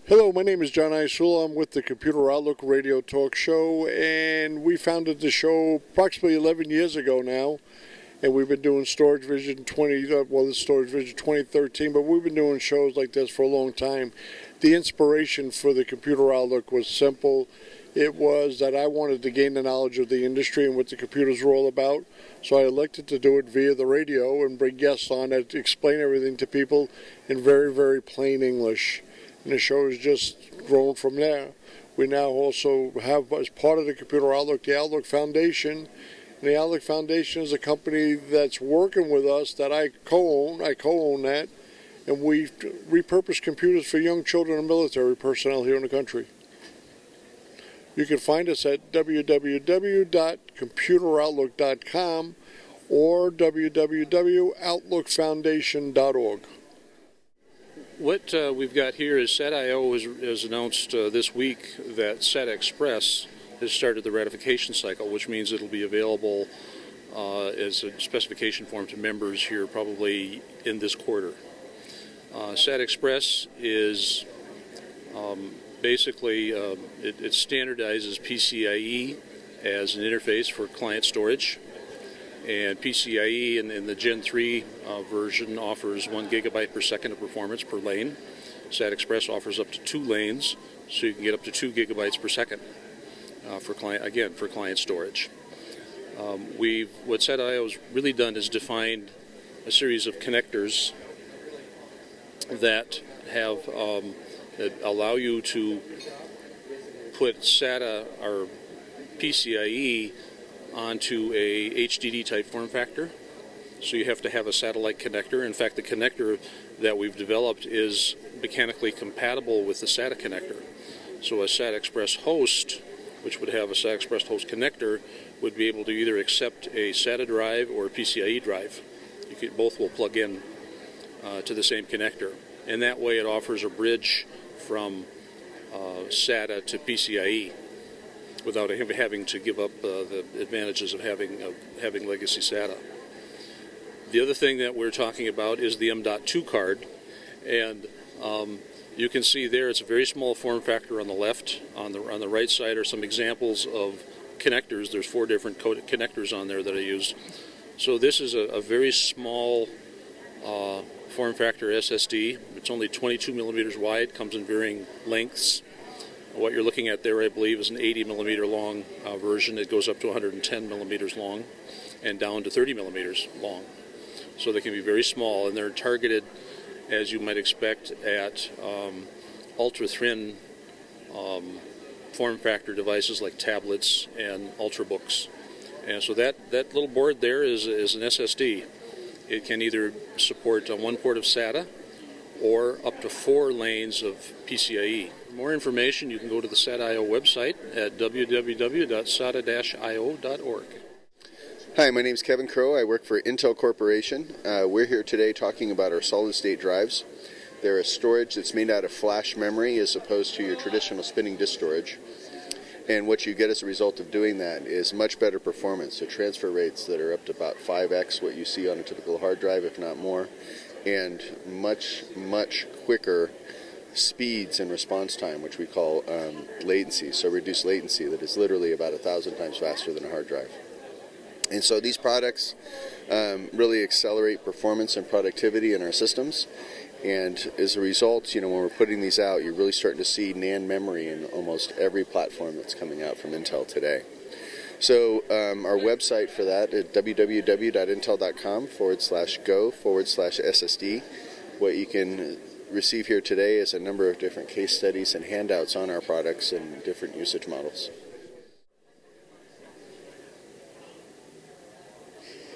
Hello, my name is John Isula. I'm with the Computer Outlook Radio Talk Show, and we founded the show approximately 11 years ago now, and we've been doing Storage Vision 2013, but we've been doing shows like this for a long time. The inspiration for the Computer Outlook was simple. It was that I wanted to gain the knowledge of the industry and what the computers were all about, so I elected to do it via the radio and bring guests on that explain everything to people in very, very plain English. And the show has just grown from there. We now also have, as part of the Computer Outlook, the Outlook Foundation. And the Outlook Foundation is a company that's working with us that I co-own. I co-own that. And we repurpose computers for young children and military personnel here in the country. You can find us at www.computeroutlook.com or www.outlookfoundation.org. What we've got here is SATA-IO has announced this week that SATA Express has started the ratification cycle, which means it'll be available as a specification form to members here probably in this quarter. SATA Express is basically, it standardizes PCIe as an interface for client storage. And PCIe in the Gen 3 version offers 1 gigabyte per second of performance per lane. SATA Express offers up to 2 lanes, so you can get up to 2 gigabytes per second for client storage. What SATA-IO has really done is defined a series of connectors that have that allow you to put SATA or PCIe onto a HDD type form factor. So you have to have a satellite connector. In fact, the connector that we've developed is mechanically compatible with the SATA connector. So a SATA Express host, which would have a SATA Express host connector, would be able to either accept a SATA drive or a PCIe drive. Both will plug in to the same connector. And that way it offers a bridge from SATA to PCIe without having to give up the advantages of having legacy SATA. The other thing that we're talking about is the M.2 card, and you can see there it's a very small form factor on the left. On the right side are some examples of connectors. There's 4 different connectors on there that I used. So this is a very small form factor SSD. It's only 22 millimeters wide, comes in varying lengths. What you're looking at there, I believe, is an 80 millimeter long version. It goes up to 110 millimeters long and down to 30 millimeters long. So they can be very small, and they're targeted, as you might expect, at ultra-thin form factor devices like tablets and ultrabooks. And so that little board there is an SSD. It can either support 1 port of SATA or up to 4 lanes of PCIe. For more information, you can go to the SATA-IO website at www.sata-io.org. Hi, my name is Kevin KROLL. I work for Intel Corporation. We're here today talking about our solid-state drives. They're a storage that's made out of flash memory as opposed to your traditional spinning disk storage. And what you get as a result of doing that is much better performance, so transfer rates that are up to about 5x what you see on a typical hard drive, if not more, and much, much quicker speeds and response time, which we call latency, so reduced latency that is literally about 1,000 times faster than a hard drive. And so these products really accelerate performance and productivity in our systems. And as a result, when we're putting these out, you're really starting to see NAND memory in almost every platform that's coming out from Intel today. So our website for that is www.intel.com/go/SSD. What you can receive here today is a number of different case studies and handouts on our products and different usage models.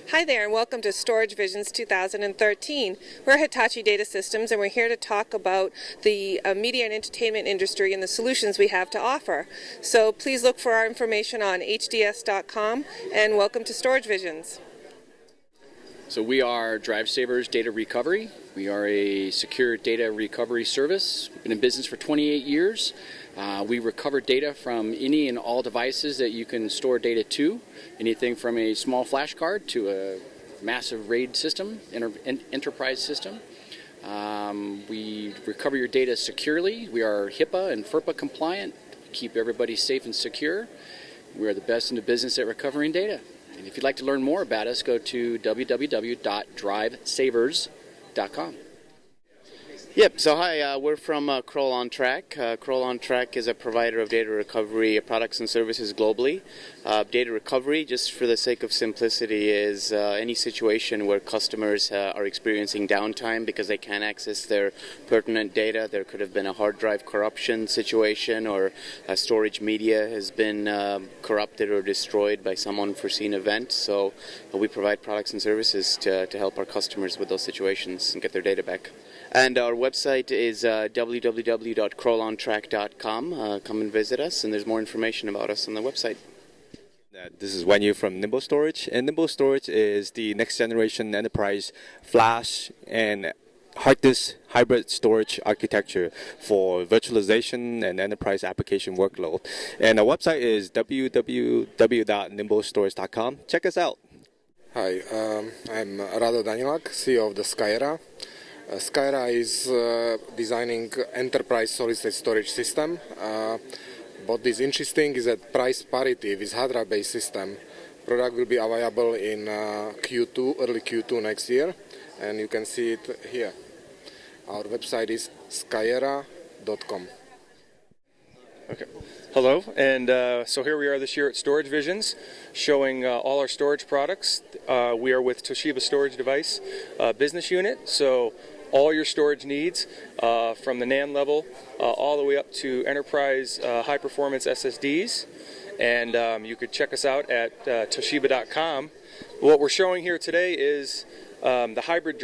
Hi there, and welcome to Storage Visions 2013. We're Hitachi Data Systems, and we're here to talk about the media and entertainment industry and the solutions we have to offer. So please look for our information on hds.com, and welcome to Storage Visions. So we are Drive Savers Data Recovery. We are a secure data recovery service. We've been in business for 28 years. We recover data from any and all devices that you can store data to, anything from a small flash card to a massive RAID system, enterprise system. We recover your data securely. We are HIPAA and FERPA compliant. Keep everybody safe and secure. We are the best in the business at recovering data. And if you'd like to learn more about us, go to www.drivesavers.com. Yep, so hi, we're from KROLL ONTRACK. KROLL ONTRACK is a provider of data recovery products and services globally. Data recovery, just for the sake of simplicity, is any situation where customers are experiencing downtime because they can't access their pertinent data. There could have been a hard drive corruption situation, or storage media has been corrupted or destroyed by some unforeseen event. So we provide products and services to help our customers with those situations and get their data back. And our website is www.KROLLONTRACK.com. Come and visit us, and there's more information about us on the website. This is Wen Yu from NIMBLE Storage, and NIMBLE Storage is the next generation enterprise flash and hard disk hybrid storage architecture for virtualization and enterprise application workload. And our website is www.nimblestorage.com. Check us out. Hi, I'm Rado Danilak, CEO of the Skyera. Skyera is designing enterprise solid-state storage system. What is interesting is that price parity with hard drive-based system. Product will be available in early Q2 next year, and you can see it here. Our website is skyera.com. Okay. Hello, and so here we are this year at Storage Visions, showing all our storage products. We are with Toshiba Storage Device Business Unit, so all your storage needs from the NAND level all the way up to enterprise high-performance SSDs. And you could check us out at toshiba.com. What we're showing here today is the hybrid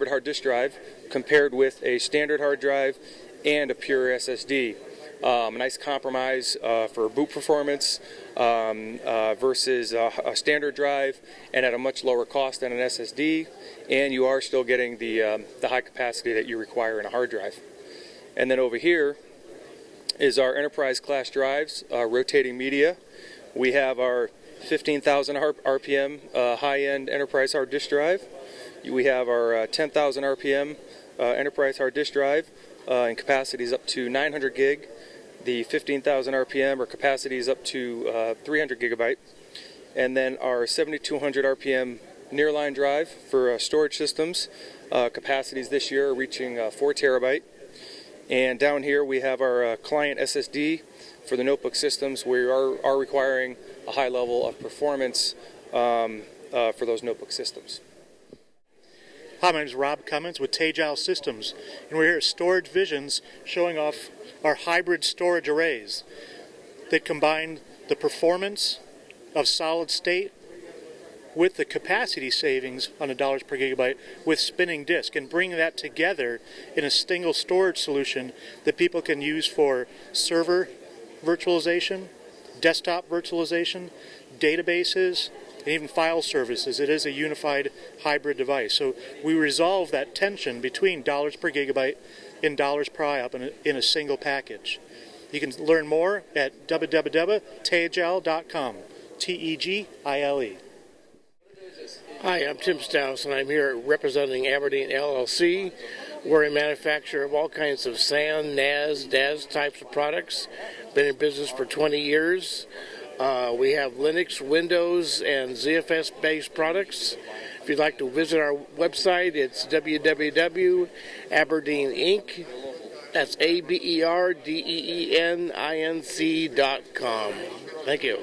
hard disk drive, compared with a standard hard drive and a pure SSD. A nice compromise for boot performance versus a standard drive, and at a much lower cost than an SSD, and you are still getting the high capacity that you require in a hard drive. And then over here is our enterprise class drives, rotating media. We have our 15,000 RPM high-end enterprise hard disk drive. We have our 10,000 RPM enterprise hard disk drive, and capacities up to 900 gig. The 15,000 RPM or capacities up to 300 gigabyte. And then our 7,200 RPM nearline drive for storage systems. Capacities this year are reaching 4 terabyte. And down here we have our client SSD for the notebook systems. We are requiring a high level of performance for those notebook systems. Hi, my name is Rob Cummins with TEGILE Systems, and we're here at Storage Visions showing off our hybrid storage arrays that combine the performance of solid state with the capacity savings on the dollars per gigabyte with spinning disk, and bring that together in a single storage solution that people can use for server virtualization, desktop virtualization, databases, and even file services. It is a unified hybrid device. So we resolve that tension between dollars per gigabyte and dollars per IOP in a single package. You can learn more at www.tegile.com. Tegile. Hi, I'm Tim Stouse, and I'm here representing Aberdeen LLC. We're a manufacturer of all kinds of SAN, NAS, DAS types of products. Been in business for 20 years. We have Linux, Windows, and ZFS-based products. If you'd like to visit our website, it's www.aberdeeninc. That's ABERDEENINC.com. Thank you.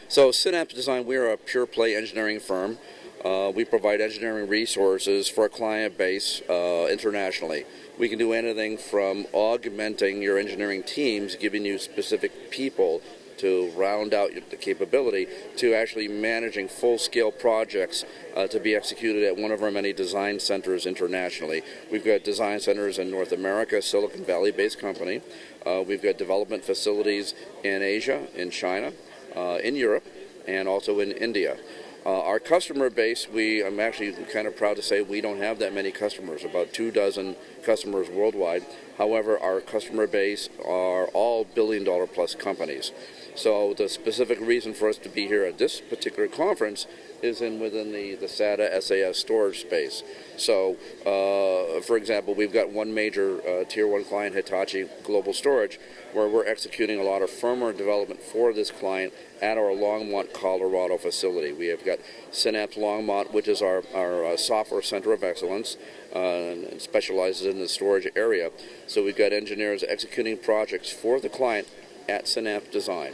So Synapse Design, we are a pure play engineering firm. We provide engineering resources for a client base internationally. We can do anything from augmenting your engineering teams, giving you specific people to round out the capability, to actually managing full-scale projects to be executed at one of our many design centers internationally. We've got design centers in North America, Silicon Valley-based company. We've got development facilities in Asia, in China, in Europe, and also in India. Our customer base, I'm actually kind of proud to say we don't have that many customers, about 24 customers worldwide. However, our customer base are all billion-dollar plus companies. So the specific reason for us to be here at this particular conference is within the SATA SAS storage space. So, for example, we've got one major Tier 1 client, Hitachi Global Storage, where we're executing a lot of firmware development for this client at our Longmont, Colorado facility. We have got Synapse Longmont, which is our software center of excellence, and specializes in the storage area. So we've got engineers executing projects for the client at Synapse Design.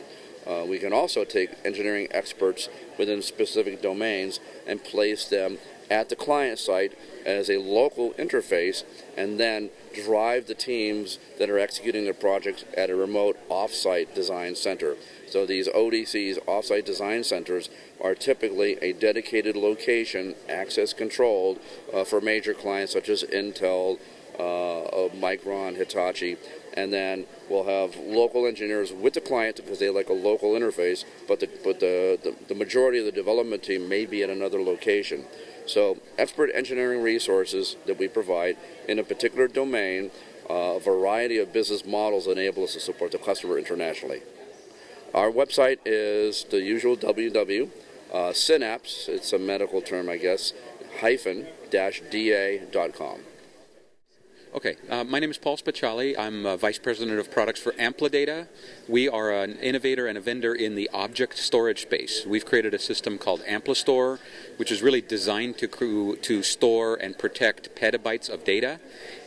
We can also take engineering experts within specific domains and place them at the client site as a local interface, and then drive the teams that are executing their projects at a remote off-site design center. So these ODCs, off-site design centers, are typically a dedicated location, access controlled, for major clients such as Intel, Micron, Hitachi, and then we'll have local engineers with the client because they like a local interface, but the majority of the development team may be at another location. So expert engineering resources that we provide in a particular domain, a variety of business models enable us to support the customer internationally. Our website is the usual Synapse, it's a medical term I guess, -da.com. Okay, my name is Paul Speciale. I'm Vice President of Products for Amplidata. We are an innovator and a vendor in the object storage space. We've created a system called AmpliStore, which is really designed to store and protect petabytes of data,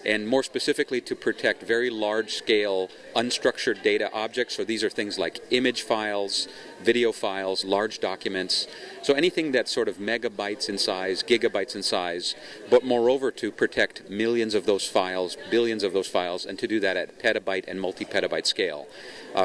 and more specifically to protect very large-scale unstructured data objects. So these are things like image files, video files, large documents. So anything that's sort of megabytes in size, gigabytes in size, but moreover to protect millions of those files, billions of those files, and to do that at petabyte and multi-petabyte scale.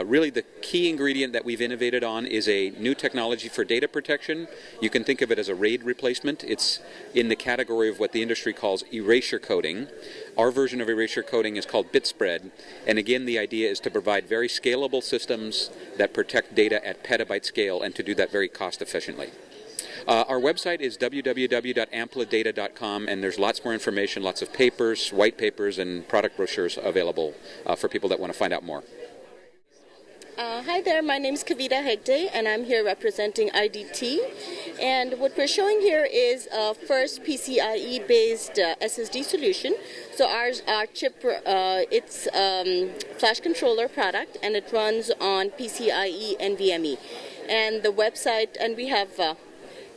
Really the key ingredient that we've innovated on is a new technology for data protection. You can think of it as a RAID replacement. It's in the category of what the industry calls erasure coding. Our version of erasure coding is called bit spread, and again the idea is to provide very scalable systems that protect data at petabyte scale and to do that very cost efficiently. Our website is www.amplidata.com, and there's lots more information, lots of papers, white papers, and product brochures available for people that want to find out more. Hi there, my name is Kavita Hegde, and I'm here representing IDT. And what we're showing here is a first PCIe-based SSD solution. So our chip, it's flash controller product, and it runs on PCIe NVMe. And the website, and we have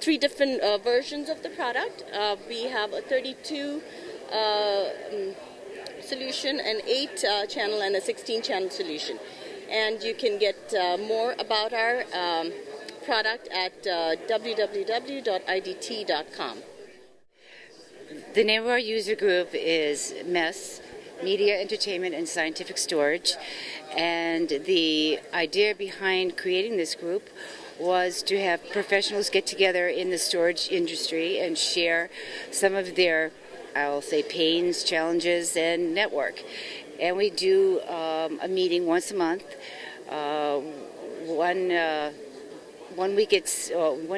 3 different versions of the product. We have a 32 solution, an 8 channel, and a 16 channel solution. And you can get more about our product at www.idt.com. The name of our user group is MES, Media, Entertainment, and Scientific Storage. And the idea behind creating this group was to have professionals get together in the storage industry and share some of their, I'll say, pains, challenges, and network. And we do a meeting once a month. One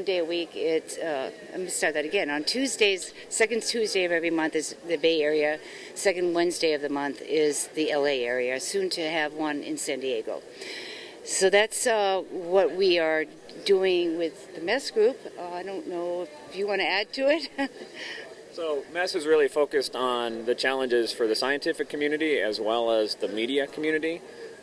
day a week. It's let me start that again. On Tuesdays, second Tuesday of every month is the Bay Area. Second Wednesday of the month is the LA area. Soon to have one in San Diego. So that's what we are doing with the MES group. I don't know if you want to add to it. So MES is really focused on the challenges for the scientific community as well as the media community.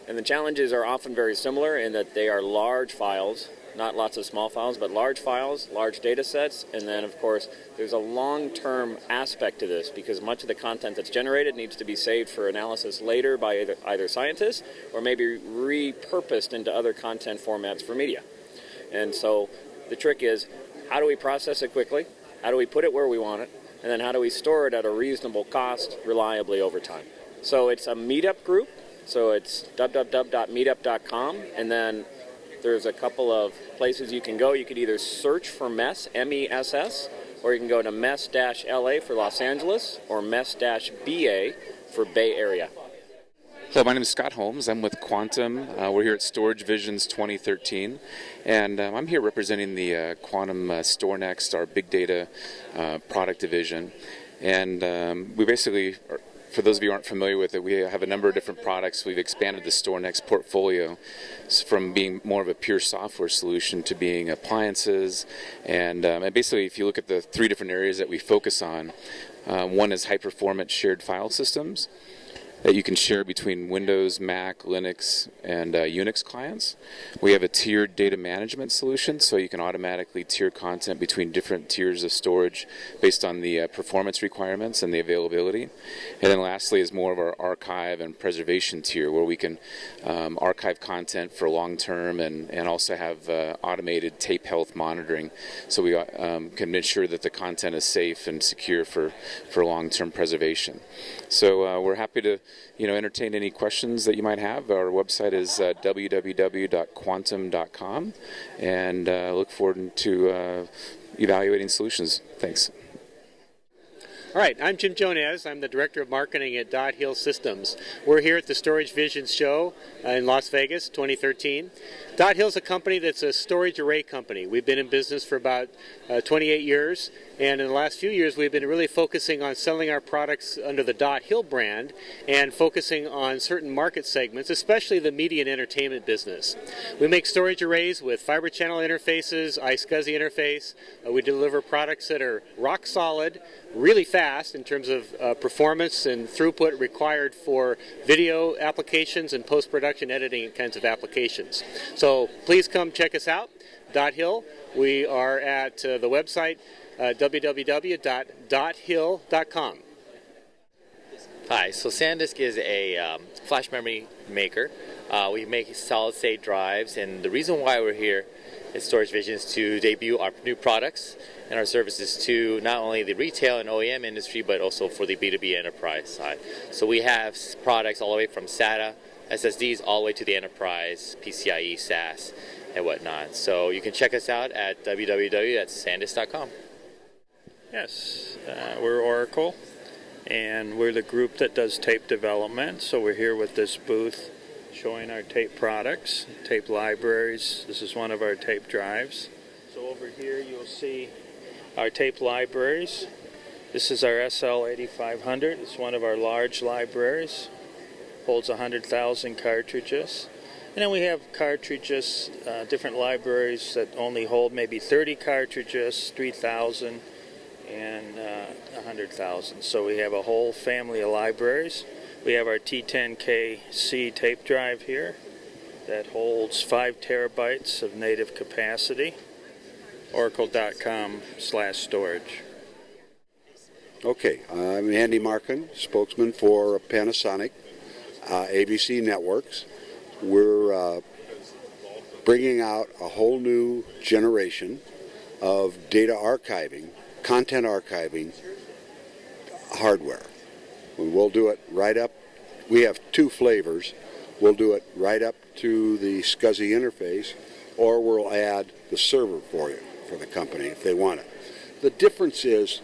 And the challenges are often very similar in that they are large files, not lots of small files, but large files, large data sets. And then, of course, there's a long-term aspect to this because much of the content that's generated needs to be saved for analysis later by either scientists or maybe repurposed into other content formats for media. And so the trick is, how do we process it quickly? How do we put it where we want it? And then how do we store it at a reasonable cost reliably over time? So it's a meetup group. So it's www.meetup.com. And then there's a couple of places you can go. You could either search for MESS, M-E-S-S, or you can go to MESS-LA for Los Angeles or MESS-BA for Bay Area. Hello, my name is Scott Holmes. I'm with Quantum. We're here at Storage Visions 2013, and I'm here representing the Quantum StoreNext, our big data product division. And we basically for those of you who aren't familiar with it, we have a number of different products. We've expanded the StoreNext portfolio from being more of a pure software solution to being appliances. And basically, if you look at the three different areas that we focus on, one is high-performance shared file systems that you can share between Windows, Mac, Linux, and Unix clients. We have a tiered data management solution, so you can automatically tier content between different tiers of storage based on the performance requirements and the availability. And then lastly is more of our archive and preservation tier, where we can archive content for long term and also have automated tape health monitoring, so we can ensure that the content is safe and secure for long-term preservation. So we're happy to entertain any questions that you might have. Our website is www.quantum.com, and look forward to evaluating solutions. Thanks. All right, I'm Jim Jones. I'm the Director of Marketing at Dot Hill Systems. We're here at the Storage Visions show in Las Vegas, 2013. Dot Hill is a company that's a storage array company. We've been in business for about 28 years, and in the last few years we've been really focusing on selling our products under the Dot Hill brand and focusing on certain market segments, especially the media and entertainment business. We make storage arrays with fiber channel interfaces, iSCSI interface. We deliver products that are rock solid, really fast in terms of performance and throughput required for video applications and post-production editing kinds of applications. So please come check us out, Dot Hill. We are at the website www.dothill.com. Hi, so SanDisk is a flash memory maker. We make solid-state drives, and the reason why we're here at Storage Vision is to debut our new products and our services to not only the retail and OEM industry, but also for the B2B enterprise side. So we have products all the way from SATA, SSDs, all the way to the enterprise, PCIe, SAS, and whatnot. So you can check us out at www.sandisk.com. Yes, we're Oracle, and we're the group that does tape development. So we're here with this booth showing our tape products, tape libraries. This is one of our tape drives. So over here you'll see our tape libraries. This is our SL8500. It's one of our large libraries. Holds 100,000 cartridges. And then we have cartridges, different libraries that only hold maybe 30 cartridges, 3,000, and 100,000. So we have a whole family of libraries. We have our T10KC tape drive here that holds 5 terabytes of native capacity. Oracle.com/storage. Okay, I'm Andy Markin, spokesman for Panasonic ABC Networks. We're bringing out a whole new generation of data archiving, content archiving hardware. We'll do it right up. We have 2 flavors. We'll do it right up to the SCSI interface, or we'll add the server for you, for the company, if they want it. The difference is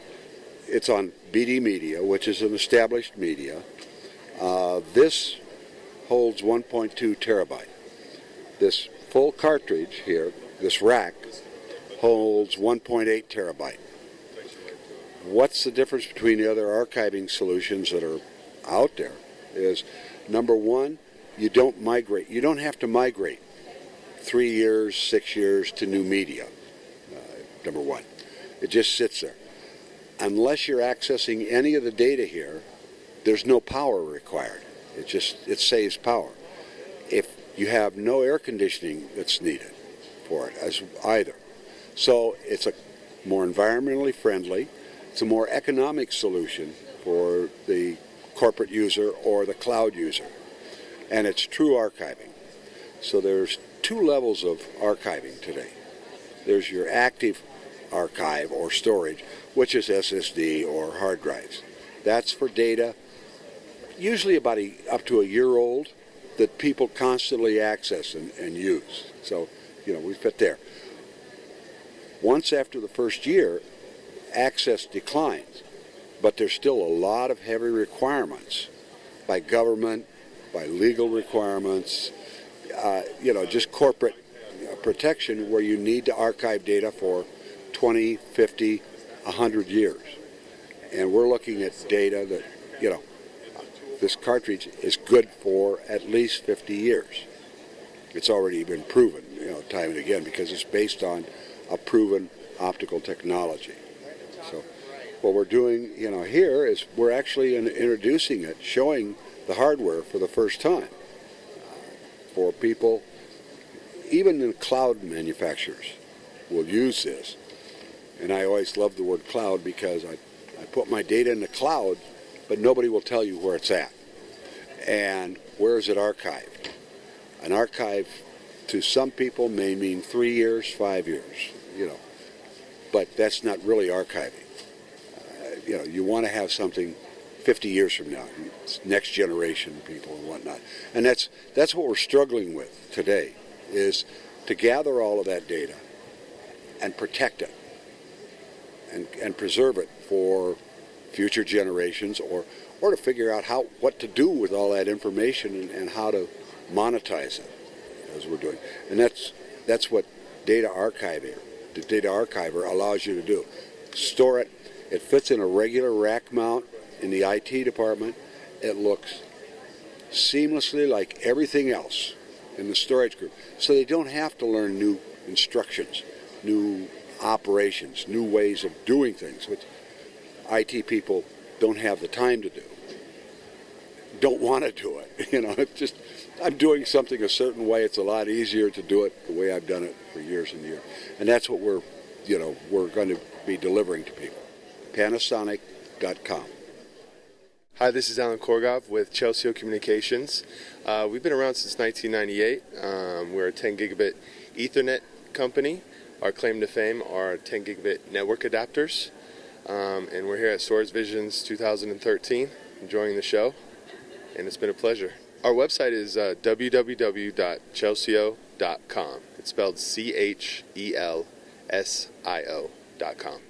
it's on BD Media, which is an established media. This holds 1.2 terabyte. This full cartridge here, this rack, holds 1.8 terabyte. What's the difference between the other archiving solutions that are out there is, number one, you don't migrate. You don't have to migrate 3 years, 6 years to new media, number one. It just sits there. Unless you're accessing any of the data here, there's no power required. It saves power. If you have no air conditioning that's needed for it as either. So it's a more environmentally friendly, it's a more economic solution for the corporate user or the cloud user. And it's true archiving. So there's 2 levels of archiving today. There's your active archive or storage, which is SSD or hard drives. That's for data usually about up to a year old that people constantly access and use. So, we fit there. Once after the first year, access declines, but there's still a lot of heavy requirements by government, by legal requirements, just corporate protection where you need to archive data for 20, 50, 100 years. And we're looking at data that, this cartridge is good for at least 50 years. It's already been proven, time and again, because it's based on a proven optical technology. So what we're doing, here is we're actually introducing it, showing the hardware for the first time for people. Even the cloud manufacturers will use this. And I always love the word cloud because I put my data in the cloud, but nobody will tell you where it's at. And where is it archived? An archive to some people may mean 3 years, 5 years, but that's not really archiving. You want to have something 50 years from now, next generation people and whatnot. And that's what we're struggling with today, is to gather all of that data and protect it and preserve it for future generations, or to figure out what to do with all that information and how to monetize it, as we're doing. And that's what the data archiver allows you to do. Store it. It fits in a regular rack mount in the IT department. It looks seamlessly like everything else in the storage group. So they don't have to learn new instructions, new operations, new ways of doing things, which IT people don't have the time to do, don't want to do it. It's just, I'm doing something a certain way. It's a lot easier to do it the way I've done it for years and years. And that's what we're going to be delivering to people. Panasonic.com. Hi, this is Alan Korgov with Chelsea Communications. We've been around since 1998. We're a 10 gigabit Ethernet company. Our claim to fame are 10 gigabit network adapters. And we're here at Storage Visions 2013, enjoying the show, and it's been a pleasure. Our website is www.chelseo.com. It's spelled CHELSIO.com.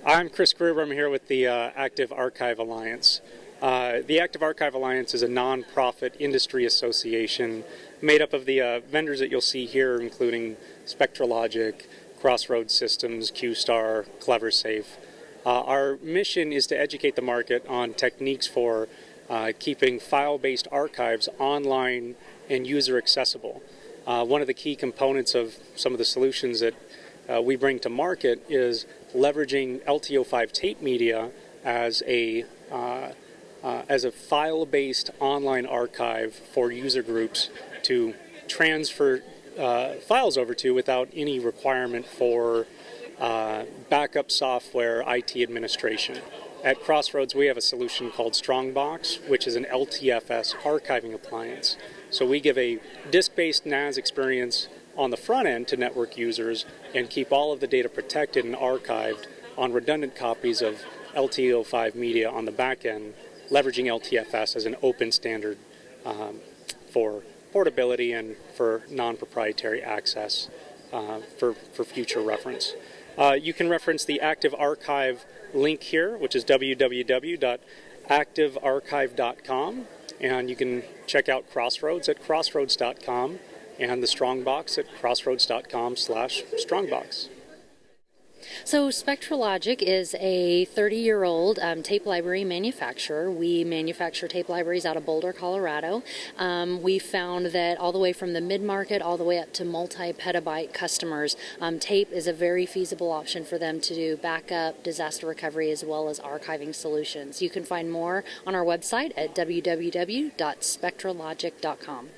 I'm Chris Gruber. I'm here with the Active Archive Alliance. The Active Archive Alliance is a non-profit industry association made up of the vendors that you'll see here, including SpectraLogic, Crossroads Systems, QStar, CleverSafe. Our mission is to educate the market on techniques for keeping file-based archives online and user accessible. One of the key components of some of the solutions that we bring to market is leveraging LTO5 tape media as a file-based online archive for user groups to transfer files over to without any requirement for backup software, IT administration. At Crossroads, we have a solution called Strongbox, which is an LTFS archiving appliance. So we give a disk-based NAS experience on the front end to network users and keep all of the data protected and archived on redundant copies of LTO5 media on the back end, leveraging LTFS as an open standard for portability and for non-proprietary access for future reference. You can reference the Active Archive link here, which is www.activearchive.com, and you can check out Crossroads at crossroads.com and the Strongbox at crossroads.com/strongbox. So SpectraLogic is a 30-year-old tape library manufacturer. We manufacture tape libraries out of Boulder, Colorado. We found that all the way from the mid-market all the way up to multi-petabyte customers, tape is a very feasible option for them to do backup, disaster recovery, as well as archiving solutions. You can find more on our website at www.spectralogic.com.